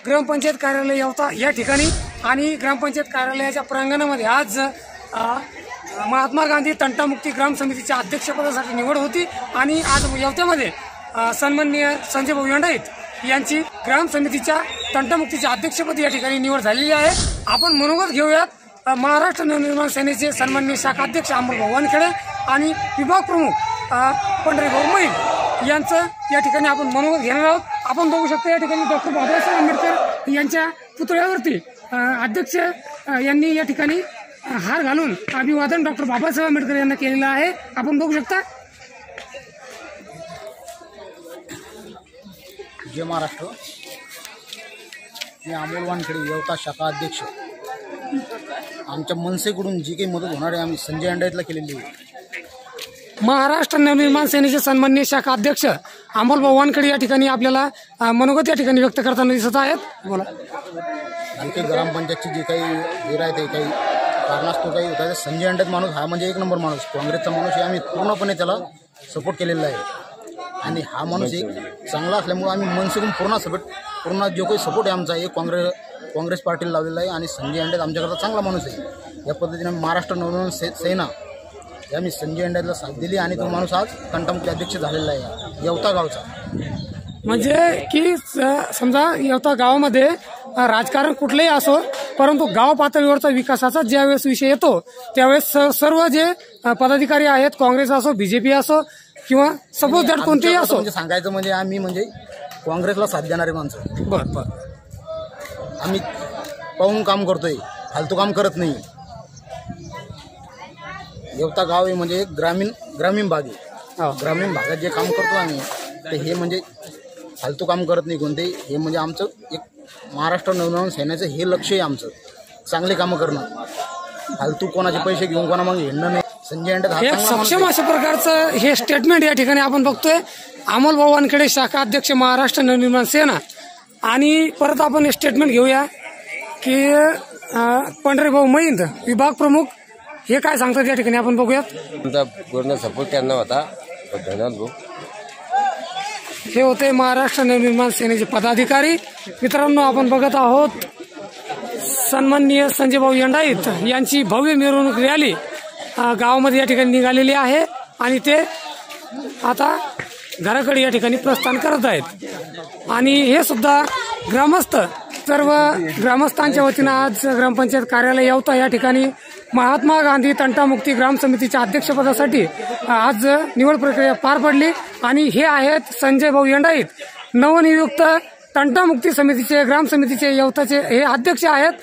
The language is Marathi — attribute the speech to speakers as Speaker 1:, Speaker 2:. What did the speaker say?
Speaker 1: ग्रामपंचायत कार्यालय येवता या ठिकाणी आणि ग्रामपंचायत कार्यालयाच्या प्रांगणामध्ये आज महात्मा गांधी तंटामुक्ती ग्राम समितीच्या अध्यक्षपदासाठी निवड होती आणि आज येवत्यामध्ये सन्माननीय संजय भाऊ यंडाईत यांची ग्राम समितीच्या तंटामुक्तीच्या अध्यक्षपदी या ठिकाणी निवड झालेली आहे। आपण मनोगत घेऊयात महाराष्ट्र नवनिर्माण सेनेचे सन्माननीय शाखाध्यक्ष अमोलभाऊ वानखेडे आणि विभाग प्रमुख पंढरीभाऊ मैन यांचं या ठिकाणी आपण मनोगत घेणार आहोत। आपण बघू शकता या ठिकाणी डॉक्टर बाबासाहेब आंबेडकर यांच्या पुतळ्यावरती अध्यक्ष यांनी या ठिकाणी हार घालून अभिवादन डॉक्टर बाबासाहेब आंबेडकर यांना केलेलं आहे। आपण बघू शकता।
Speaker 2: जय महाराष्ट्र। मी अमोल वानखेडे येवता शाखा अध्यक्ष। आमच्या मनसेकडून जी काही मदत होणार आहे आम्ही संजय यंडाईतला केलेली आहे।
Speaker 1: महाराष्ट्र नवनिर्माण सेनेचे सन्माननीय शाखा अध्यक्ष अमोलभाऊ वानखेडे या ठिकाणी आपल्याला मनोगत या ठिकाणी व्यक्त करताना दिसत आहेत। बोला।
Speaker 2: जे काही ग्रामपंचायतची जे काही हे राहते काही कारणास्तव काही होता संजय यंडाईत माणूस हा म्हणजे एक नंबर माणूस, काँग्रेसचा माणूस आहे। आम्ही पूर्णपणे त्याला सपोर्ट केलेला आहे आणि हा माणूस एक चांगला असल्यामुळे आम्ही मनसेकडून पूर्ण जो काही सपोर्ट आहे आमचा एक काँग्रेस पार्टीला लावलेला आहे आणि संजय यंडाईत आमच्याकरता चांगला माणूस आहे। या पद्धतीने महाराष्ट्र नवनिर्माण सेना आम्ही संजय यंडाईतला साथ दिली आणि तो माणूस आज तंटामुक्ती अध्यक्ष झालेला आहे येवता गावचा।
Speaker 1: म्हणजे की समजा येवता गावामध्ये राजकारण कुठलेही असो परंतु गाव पातळीवरचा विकासाचा ज्यावेळेस विषय येतो त्यावेळेस सर्व जे पदाधिकारी आहेत काँग्रेस असो बीजेपी असो किंवा सपोज दॅट कोणतेही असो
Speaker 2: म्हणजे सांगायचं म्हणजे आम्ही म्हणजे काँग्रेसला साथ देणारे माणसं।
Speaker 1: बरं
Speaker 2: आम्ही पाहून काम करतोय, फालतू काम करत नाही। येवता गाव आहे म्हणजे एक ग्रामीण भाग आहे। ग्रामीण भागात जे काम करतो आम्ही ते हे म्हणजे फालतू काम करत नाही कोणते। हे म्हणजे आमचं एक महाराष्ट्र नवनिर्माण सेनेचं हे लक्ष आहे आमचं, चांगले कामं करणं, फालतू कोणाचे पैसे घेऊन कोणा मग हिंडणं नाही। संजय यंडाईत
Speaker 1: एक सक्षम अशा प्रकारचं हे स्टेटमेंट या ठिकाणी आपण बघतोय अमोलभाऊ वानखेडे शाखा अध्यक्ष महाराष्ट्र नवनिर्माण सेना। आणि परत आपण हे स्टेटमेंट घेऊया की पंढरीभाऊ मैन विभाग प्रमुख हे काय सांगतात या ठिकाणी आपण बघूयात।
Speaker 3: तुमचा पूर्ण सपोर्ट त्यांना होता, धन्यवाद भाऊ।
Speaker 1: हे होते महाराष्ट्र नवनिर्माण सेनेचे पदाधिकारी। मित्रांनो आपण बघत आहोत सन्माननीय संजय भाऊ यंडाईत यांची भव्य मिरवणूक रॅली गावामध्ये या ठिकाणी निघालेली आहे आणि ते आता घराकडे या ठिकाणी प्रस्थान करत आहेत आणि हे सुद्धा सर्व ग्रामस्थांच्या वतीनं आज ग्रामपंचायत कार्यालय येवता या ठिकाणी महात्मा गांधी तंटामुक्ती ग्राम समितीच्या अध्यक्षपदासाठी आज निवड प्रक्रिया पार पडली आणि हे आहेत संजय भाऊ यंडाईत नवनियुक्त तंटामुक्ती समितीचे ग्राम समितीचे येवताचे हे अध्यक्ष आहेत।